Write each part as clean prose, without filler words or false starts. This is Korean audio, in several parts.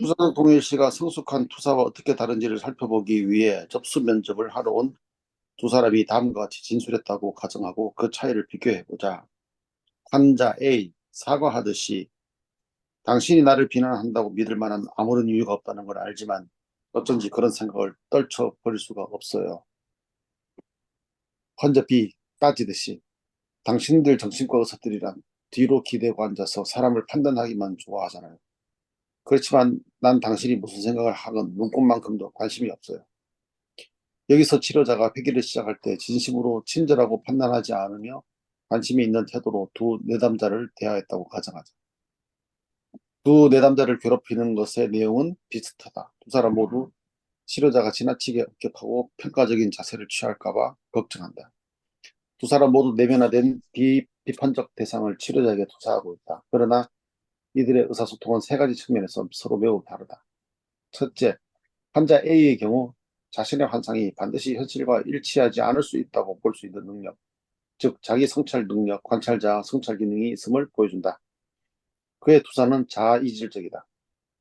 투사장 동일시가 성숙한 투사와 어떻게 다른지를 살펴보기 위해 접수 면접을 하러 온 두 사람이 다음과 같이 진술했다고 가정하고 그 차이를 비교해보자. 환자 A, 사과하듯이 당신이 나를 비난한다고 믿을 만한 아무런 이유가 없다는 걸 알지만 어쩐지 그런 생각을 떨쳐버릴 수가 없어요. 환자 B, 따지듯이 당신들 정신과 의사들이란 뒤로 기대고 앉아서 사람을 판단하기만 좋아하잖아요. 그렇지만 난 당신이 무슨 생각을 하건 눈꽃만큼도 관심이 없어요. 여기서 치료자가 회개를 시작할 때 진심으로 친절하고 판단하지 않으며 관심이 있는 태도로 두 내담자를 대하였다고 가정하자. 두 내담자를 괴롭히는 것의 내용은 비슷하다. 두 사람 모두 치료자가 지나치게 엄격하고 평가적인 자세를 취할까봐 걱정한다. 두 사람 모두 내면화된 비판적 대상을 치료자에게 투사하고 있다. 그러나 이들의 의사소통은 세 가지 측면에서 서로 매우 다르다. 첫째, 환자 A의 경우 자신의 환상이 반드시 현실과 일치하지 않을 수 있다고 볼 수 있는 능력, 즉 자기 성찰 능력, 관찰자 성찰 기능이 있음을 보여준다. 그의 투사는 자아이질적이다.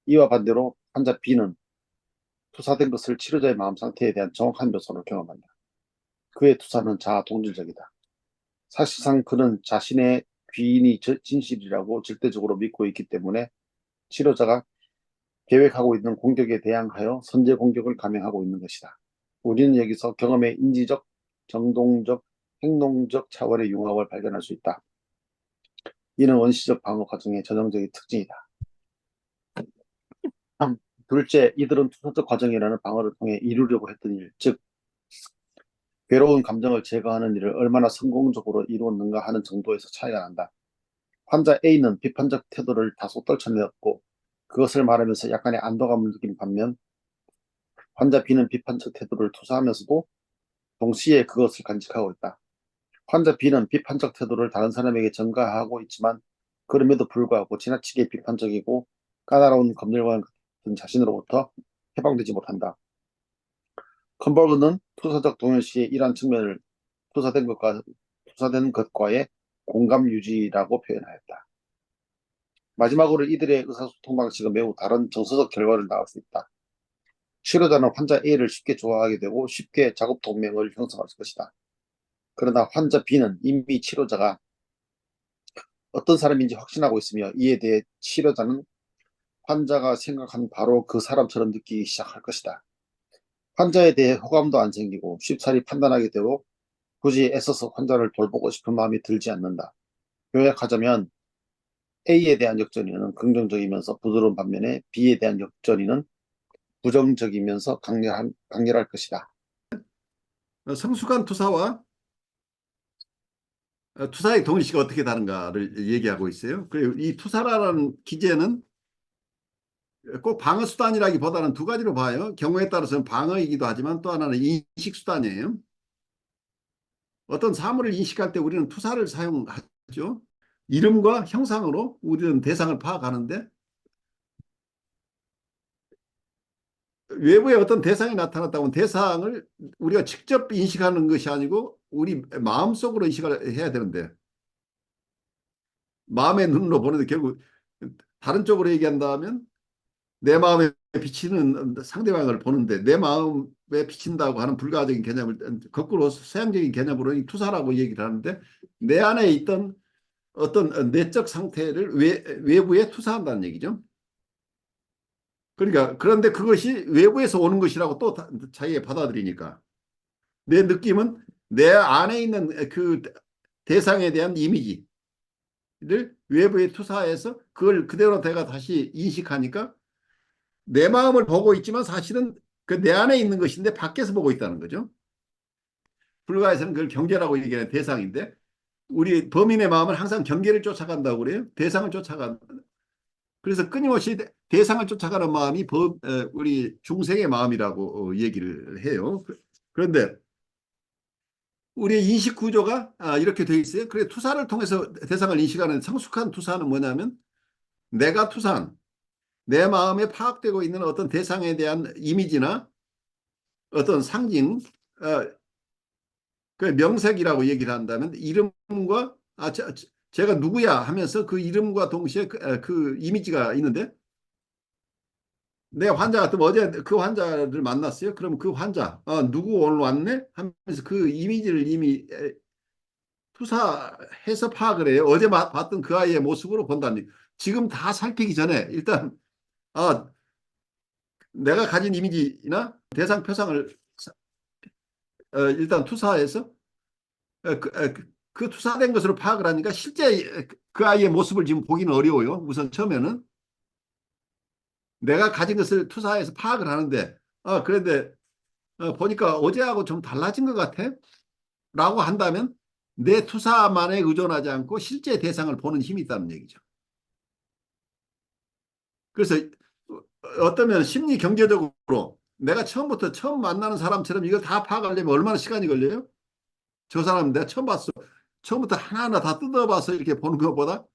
이와 반대로 환자 B는 투사된 것을 치료자의 마음 상태에 대한 정확한 묘사로 경험한다. 그의 투사는 자아동질적이다. 사실상 그는 자신의 귀인이 진실이라고 절대적으로 믿고 있기 때문에 치료자가 계획하고 있는 공격에 대항하여 선제 공격을 감행하고 있는 것이다. 우리는 여기서 경험의 인지적, 정동적, 행동적 차원의 융합을 발견할 수 있다. 이는 원시적 방어 과정의 전형적인 특징이다. 둘째, 이들은 투사적 과정이라는 방어를 통해 이루려고 했던 일, 즉 괴로운 감정을 제거하는 일을 얼마나 성공적으로 이루었는가 하는 정도에서 차이가 난다. 환자 A는 비판적 태도를 다소 떨쳐내었고 그것을 말하면서 약간의 안도감을 느낀 반면 환자 B는 비판적 태도를 투사하면서도 동시에 그것을 간직하고 있다. 환자 B는 비판적 태도를 다른 사람에게 전가하고 있지만 그럼에도 불구하고 지나치게 비판적이고 까다로운 검열과 같은 자신으로부터 해방되지 못한다. 컨버그는 투사적 동일시의 이러한 측면을 투사된 것과의 공감 유지라고 표현하였다. 마지막으로 이들의 의사소통 방식은 매우 다른 정서적 결과를 낳을 수 있다. 치료자는 환자 A를 쉽게 좋아하게 되고 쉽게 작업 동맹을 형성할 것이다. 그러나 환자 B는 이미 치료자가 어떤 사람인지 확신하고 있으며 이에 대해 치료자는 환자가 생각한 바로 그 사람처럼 느끼기 시작할 것이다. 환자에 대해 호감도 안 생기고 쉽사리 판단하게 되고 굳이 애써서 환자를 돌보고 싶은 마음이 들지 않는다. 요약하자면 A에 대한 역전이는 긍정적이면서 부드러운 반면에 B에 대한 역전이는 부정적이면서 강렬할 것이다. 성숙한 투사와 투사의 동일시가 어떻게 다른가를 얘기하고 있어요. 그리고 이 투사라는 기제는 꼭 방어 수단이라기보다는 두 가지로 봐요. 경우에 따라서는 방어이기도 하지만 또 하나는 인식 수단이에요. 어떤 사물을 인식할 때 우리는 투사를 사용하죠. 이름과 형상으로 우리는 대상을 파악하는데 외부에 어떤 대상이 나타났다면 대상을 우리가 직접 인식하는 것이 아니고 우리 마음속으로 인식을 해야 되는데 마음의 눈으로 보는데 결국 다른 쪽으로 얘기한다면 내 마음에 비치는 상대방을 보는데 내 마음에 비친다고 하는 불가적인 개념을 거꾸로 서양적인 개념으로 투사라고 얘기를 하는데 내 안에 있던 어떤 내적 상태를 외부에 투사한다는 얘기죠. 그러니까 그런데 그것이 외부에서 오는 것이라고 또 자기가 받아들이니까 내 느낌은 내 안에 있는 그 대상에 대한 이미지를 외부에 투사해서 그걸 그대로 내가 다시 인식하니까 내 마음을 보고 있지만 사실은 그 내 안에 있는 것인데 밖에서 보고 있다는 거죠. 불가에서는 그걸 경계라고 얘기하는 대상인데 우리 범인의 마음은 항상 경계를 쫓아간다고 그래요. 대상을 쫓아간. 그래서 끊임없이 대상을 쫓아가는 마음이 우리 중생의 마음이라고 얘기를 해요. 그런데 우리의 인식 구조가 이렇게 돼 있어요. 그래 투사를 통해서 대상을 인식하는 성숙한 투사는 뭐냐면 내가 투사한 내 마음에 파악되고 있는 어떤 대상에 대한 이미지나 어떤 상징, 그 명색이라고 얘기를 한다면 이름과 제가 누구야 하면서 그 이름과 동시에 그 이미지가 있는데 내 환자 같으면 어제 그 환자를 만났어요. 그럼 그 환자, 누구 오늘 왔네? 하면서 그 이미지를 이미 투사해서 파악을 해요. 어제 봤던 그 아이의 모습으로 본다니. 지금 다 살피기 전에 일단 아, 내가 가진 이미지나 대상 표상을 일단 투사해서 그 투사된 것으로 파악을 하니까 실제 그 아이의 모습을 지금 보기는 어려워요. 우선 처음에는 내가 가진 것을 투사해서 파악을 하는데 그런데 보니까 어제하고 좀 달라진 것 같아 라고 한다면 내 투사만에 의존하지 않고 실제 대상을 보는 힘이 있다는 얘기죠. 그래서 어떠면 심리 경제적으로 내가 처음부터 처음 만나는 사람처럼 이걸 다 파악하려면 얼마나 시간이 걸려요? 저 사람 내가 처음 봤어. 처음부터 하나하나 다 뜯어봐서 이렇게 보는 것보다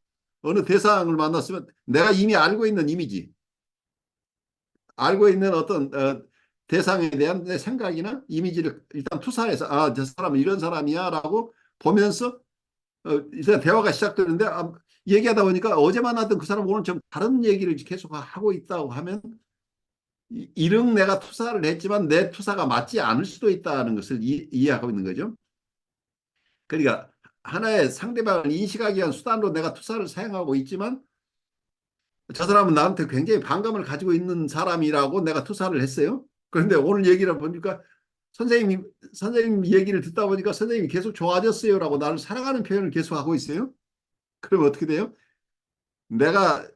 어느 대상을 만났으면 내가 이미 알고 있는 이미지, 알고 있는 어떤 대상에 대한 내 생각이나 이미지를 일단 투사해서 저 사람은 이런 사람이야라고 보면서 일단 대화가 시작되는데 얘기하다 보니까 어제 만났던 그 사람 오늘 좀 다른 얘기를 계속 하고 있다고 하면 이릉 내가 투사를 했지만 내 투사가 맞지 않을 수도 있다는 것을 이해하고 있는 거죠. 그러니까 하나의 상대방을 인식하기 위한 수단으로 내가 투사를 사용하고 있지만 저 사람은 나한테 굉장히 반감을 가지고 있는 사람이라고 내가 투사를 했어요. 그런데 오늘 얘기를 보니까 선생님 얘기를 듣다 보니까 선생님이 계속 좋아졌어요라고 나를 사랑하는 표현을 계속 하고 있어요. 그럼 어떻게 돼요? 내가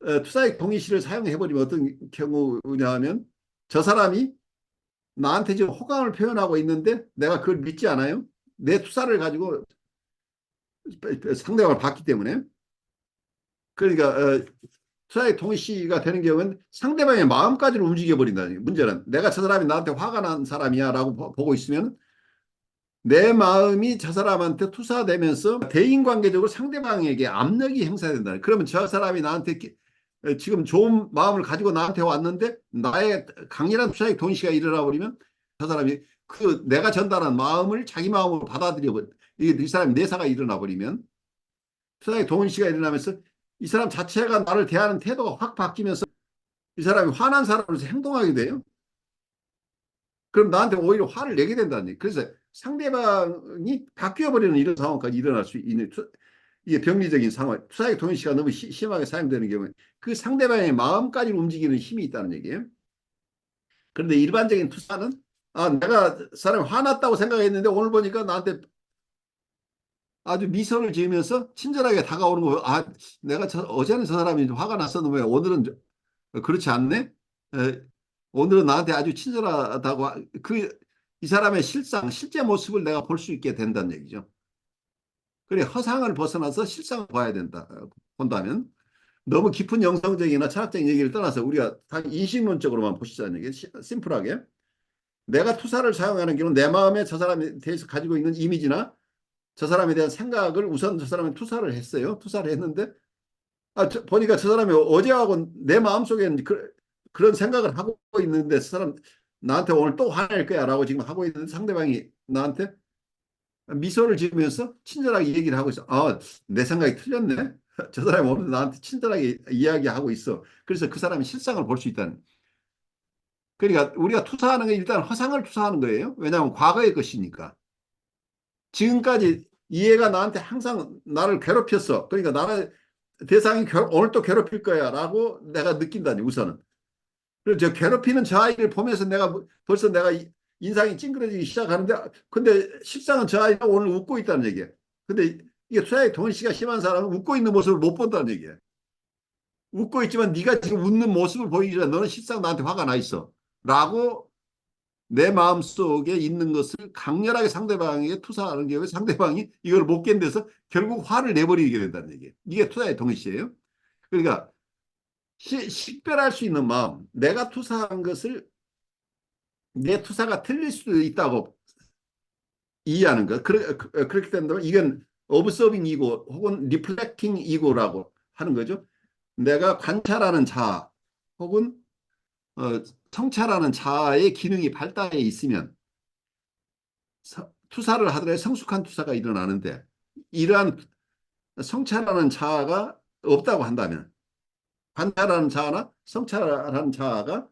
투사의 동의시를 사용해버리면 어떤 경우냐 하면 저 사람이 나한테 지금 호감을 표현하고 있는데 내가 그걸 믿지 않아요. 내 투사를 가지고 상대방을 봤기 때문에. 그러니까 투사의 동의시가 되는 경우는 상대방의 마음까지를 움직여버린다는 문제는 내가 저 사람이 나한테 화가 난 사람이야 라고 보고 있으면 내 마음이 저 사람한테 투사되면서 대인관계적으로 상대방에게 압력이 행사된다. 그러면 저 사람이 나한테 지금 좋은 마음을 가지고 나한테 왔는데 나의 강렬한 투사의 동의시가 일어나 버리면 저 사람이 그 내가 전달한 마음을 자기 마음으로 받아들여 버려. 이 사람이 내사가 일어나 버리면 투사의 동의시가 일어나면서 이 사람 자체가 나를 대하는 태도가 확 바뀌면서 이 사람이 화난 사람으로서 행동하게 돼요. 그럼 나한테 오히려 화를 내게 된다는 얘기. 그래서 상대방이 바뀌어버리는 이런 상황까지 일어날 수 있는 이게 병리적인 상황. 투사의 동의시가 너무 심하게 사용되는 경우에 그 상대방의 마음까지 움직이는 힘이 있다는 얘기예요. 그런데 일반적인 투사는 내가 사람이 화났다고 생각했는데 오늘 보니까 나한테 아주 미소를 지으면서 친절하게 다가오는 거. 내가 어제는 저 사람이 화가 났었는데 오늘은 그렇지 않네. 에, 오늘은 나한테 아주 친절하다고 이 사람의 실제 모습을 내가 볼 수 있게 된다는 얘기죠. 그래 허상을 벗어나서 실상을 봐야 된다. 본다면 너무 깊은 영성적이나 철학적인 얘기를 떠나서 우리가 단 인식론적으로만 보시자는 얘기. 심플하게 내가 투사를 사용하는 경우는 내 마음에 저 사람에 대해서 가지고 있는 이미지나 저 사람에 대한 생각을 우선 저 사람이 투사를 했어요. 투사를 했는데 보니까 저 사람이 어제하고 내 마음속에는 그런 생각을 하고 있는데 저 사람 나한테 오늘 또 화낼 거야 라고 지금 하고 있는데 상대방이 나한테 미소를 지으면서 친절하게 얘기를 하고 있어. 내 생각이 틀렸네. 저 사람이 오늘 나한테 친절하게 이야기하고 있어. 그래서 그 사람이 실상을 볼 수 있다는. 그러니까 우리가 투사하는 게 일단 허상을 투사하는 거예요. 왜냐하면 과거의 것이니까. 지금까지 이해가 나한테 항상 나를 괴롭혔어. 그러니까 나는 대상이 오늘 또 괴롭힐 거야 라고 내가 느낀다니 우선은. 그래서 저 괴롭히는 저 아이를 보면서 벌써 내가 인상이 찡그러지기 시작하는데 근데 실상은 저 아이가 오늘 웃고 있다는 얘기예요. 근데 이게 투자의 동의시가 심한 사람은 웃고 있는 모습을 못 본다는 얘기예요. 웃고 있지만 네가 지금 웃는 모습을 보이기 전에 너는 실상 나한테 화가 나 있어 라고 내 마음속에 있는 것을 강렬하게 상대방에게 투사하는 경우에 상대방이 이걸 못 견뎌서 결국 화를 내버리게 된다는 얘기예요. 이게 투자의 동의시예요. 그러니까 식별할 수 있는 마음, 내가 투사한 것을 내 투사가 틀릴 수도 있다고 이해하는 것. 그렇게 된다면 이건 observing ego 혹은 reflecting ego라고 하는 거죠. 내가 관찰하는 자 혹은 성찰하는 자의 기능이 발달해 있으면 투사를 하더라도 성숙한 투사가 일어나는데 이러한 성찰하는 자가 없다고 한다면 관찰하는 자아나 성찰하는 자아가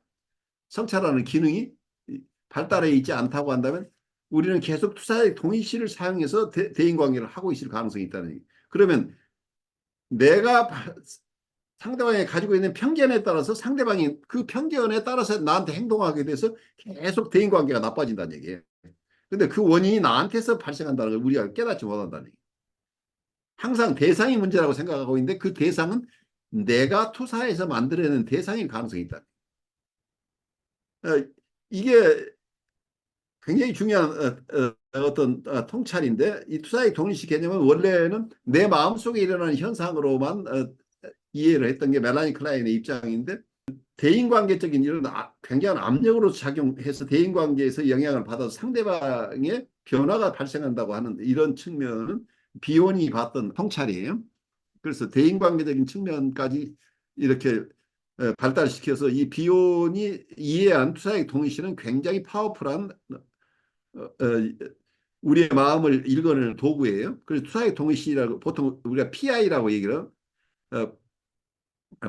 성찰하는 기능이 발달해 있지 않다고 한다면 우리는 계속 투사의 동의시를 사용해서 대인관계를 하고 있을 가능성이 있다는 얘기. 그러면 내가 상대방이 가지고 있는 편견에 따라서 상대방이 그 편견에 따라서 나한테 행동하게 돼서 계속 대인관계가 나빠진다는 얘기예요. 근데 그 원인이 나한테서 발생한다는 걸 우리가 깨닫지 못한다는 얘기예요. 항상 대상이 문제라고 생각하고 있는데 그 대상은 내가 투사해서 만들어내는 대상일 가능성이 있다. 이게 굉장히 중요한 어떤 통찰인데 이 투사의 동일시 개념은 원래는 내 마음속에 일어나는 현상으로만 이해를 했던 게 멜라니 클라인의 입장인데 대인관계적인 이런 굉장한 압력으로 작용해서 대인관계에서 영향을 받아서 상대방의 변화가 발생한다고 하는 이런 측면은 비온이 봤던 통찰이에요. 그래서 대인관계적인 측면까지 이렇게 발달시켜서 이 비온이 이해한 투사의 동일시는 굉장히 파워풀한 우리의 마음을 읽어내는 도구예요. 그래서 투사의 동일시라고 보통 우리가 PI라고 얘기를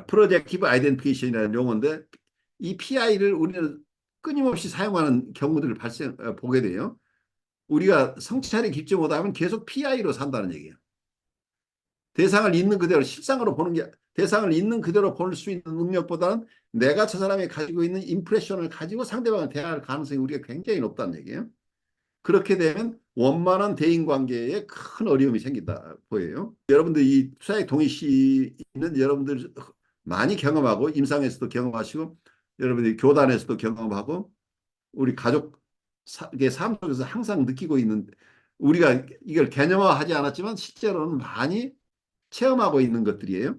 프로젝티브 아이덴티피케이션이라는 용어인데 이 PI를 우리는 끊임없이 사용하는 경우들을 보게 돼요. 우리가 성찰이 깊지 못하면 계속 PI로 산다는 얘기예요. 대상을 있는 그대로 실상으로 보는 게 대상을 있는 그대로 볼 수 있는 능력보다는 내가 저 사람이 가지고 있는 임프레션을 가지고 상대방을 대할 가능성이 우리가 굉장히 높다는 얘기예요. 그렇게 되면 원만한 대인관계에 큰 어려움이 생긴다 보여요. 여러분들 이 투사의 동의시는 여러분들 많이 경험하고 임상에서도 경험하시고 여러분들이 교단에서도 경험하고 우리 가족의 삶 속에서 항상 느끼고 있는 우리가 이걸 개념화하지 않았지만 실제로는 많이 체험하고 있는 것들이에요.